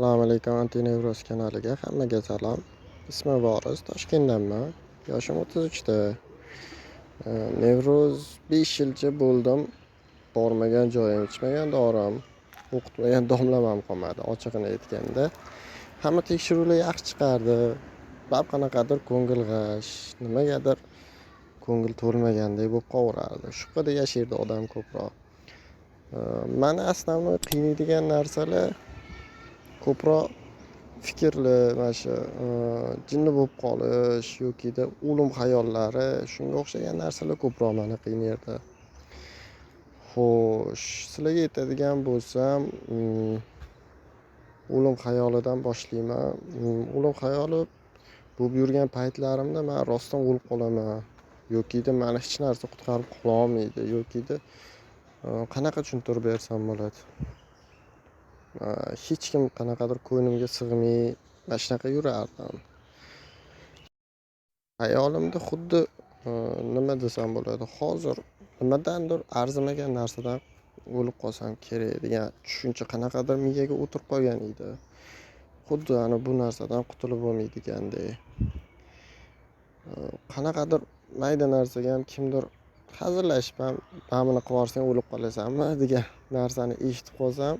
Assalomu alaykum, Antinevroz kanaliga hammaga salom. Ismim Voris, Toshkentdanman. Yoshim 33 ta. Nevroz 5 yilcha bo'ldim. Bormagan joyim, ichmagan dorim, o'qitmagan domlam ham qolmadi, ochig'ini aytganda. Hamma tekshiruvlar yaxshi chiqardi. Qanaqadir ko'ngil g'ash, nimagadir ko'ngil to'lmagandek bo'lib qolaverardi. Shubhada yashaydi odam ko'proq. Mani aslan qiynaydigan narsalar ko'proq fikrli, mana shu jinni bo'lib qolish yokida o'lim hayollari, shunga o'xshagan narsalar ko'proq meni qiynaydi. Xo'sh, sizlarga aytadigan bo'lsam, o'lim hayolidan boshlayman. O'lim hayoli bo'lib yurgan paytlarimda men rostdan o'lib qolaman yokida meni hech narsa qutqarib qola olmaydi yokida qanaqa tushuntirib bersam bo'ladi. Hech kim qanaqadir ko'nglimga sig'may mana shunaqa yurardim. Hayolimda xuddi nima desam bo'ladi, hozir nimadandir arzimagan narsadan o'lib qolsam kerak degan tushuncha qanaqadir miyaga o'tirib qolgan edi. Xuddi bu narsadan qutulib bo'lmaydigandek. Qanaqadir mayda narsaga ham kimdir hazillashib ham "Mana buni qilib yuborsang o'lib qolasanmi" degan narsani eshitib qolsam,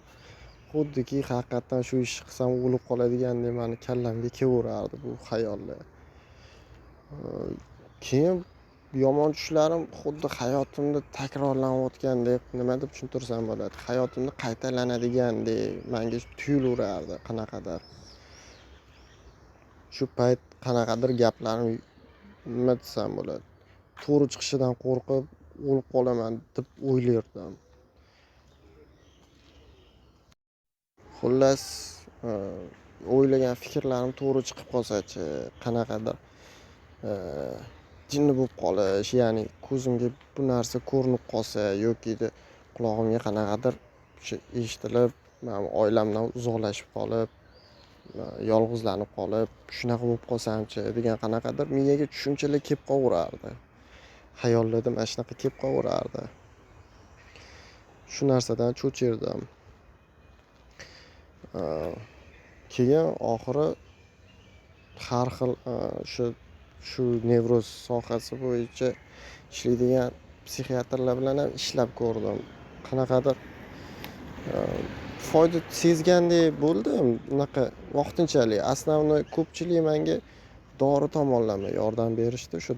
xuddiki haqiqatdan shu ishni qilsam o'lib qoladigandek meni kallamga kelaverardi bu xayollar. Keyin yomon tushlarim xuddi hayotimda takrorlanayotgandek, nima deb tushuntirsam bo'ladi, hayotimda qaytarlanadigandek menga tuyulaverardi qanaqadir. Shu payt qanaqadir gaplarim nima desam bo'ladi, to'g'ri chiqishidan qo'rqib o'lib qolaman deb o'ylardim. Xullas, o'ylagan fikrlarim to'g'ri chiqib qolsa-chi, qanaqadir jinni bo'lib qolish, ya'ni ko'zimga bu narsa ko'rinib qolsa yokida qulog'imga qanaqadir eshitilib, men oilamdan uzoqlashib qolib, yolg'izlanib qolib, shunaqa bo'lib qolsam-chi degan qanaqadir miyaga tushunchalar kelib qolaverardi. Xayollarda mana shunaqa kelib qolaverardi. Shu narsadan cho'chirdim. Keyin oxiri har xil shu nevroz sohasi bo'yicha ishlaydigan psixiatrlar bilan ham ishlab ko'rdim. Qanaqadir foyda sezgandek bo'ldim, unaqa vaqtinchalik. Aslan ko'pchilik menga dori tomonlama yordam berishdi. Shu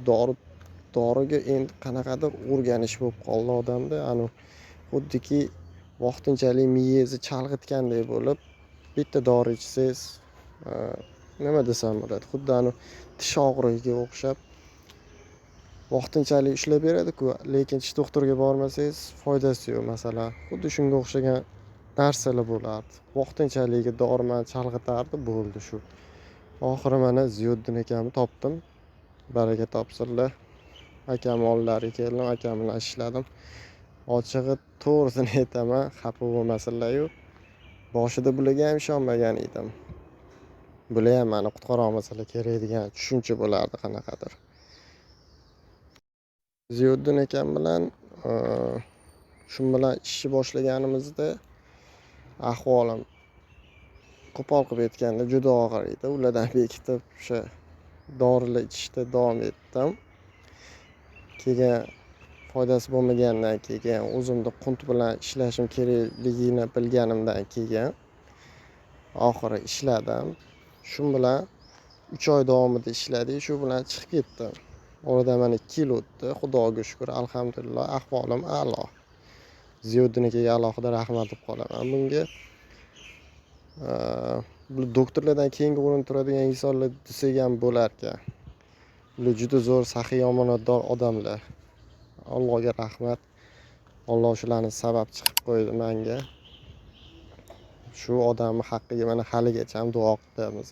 doriga endi qanaqadir o'rganish bo'lib qoldi odamda. Xuddiki vaqtinchalik miyangizni chalg'itgandek bo'lib, bitta dori ichsangiz, nima desam bo'ladi, xuddi tish og'rig'iga o'xshab vaqtinchalik ishlab beradi-ku, lekin tish doktoriga bormasangiz foydasi yo'q masalan. Xuddi shunga o'xshagan narsalar bo'lardi. Vaqtinchalik dori meni chalg'itardi, bo'ldi shu. Oxiri mana Ziyoddin akamni topdim. Baraka topsinlar. Akamni oldilariga keldim, akam bilan ishladim. Ochig'i to'g'risini aytaman, xafa bo'lmasinlar-yu. Boshida bularga ham ishonmagan edim. Bular ham meni qutqara olmasalar kerak degan tushuncha bo'lardi qanaqadir. Ziyoddin akam bilan shu bilan ishni boshlaganimizda ahvolim qo'pol qilib aytganda juda og'ir edi. Ulardan bekitib o'sha dorilar ichishda davom etdim. Keyin foydasi bo'lmagandan keyin o'zimda qunt bilan ishlashim kerakligini bilganimdan keyin oxiri ishladim. Shu bilan 3 oy davomida ishladik, shu bilan chiqib ketdim. Oradan mana 2 yil o'tdi. Xudoga shukr, alhamdulillah, ahvolim a'lo. Ziyoddin akaga alohida rahmat deb qolaman bunga. Bu doktorlardan keyingi o'rinda turadigan insonlar desak ham bo'lar ekan. Ular juda zo'r, saxiy, omonatdor odamlar. Allohga rahmat. Alloh shularni sabab chiqib qo'ydi menga. Shu odamning haqqiga mana haligacha ham duo qilamiz.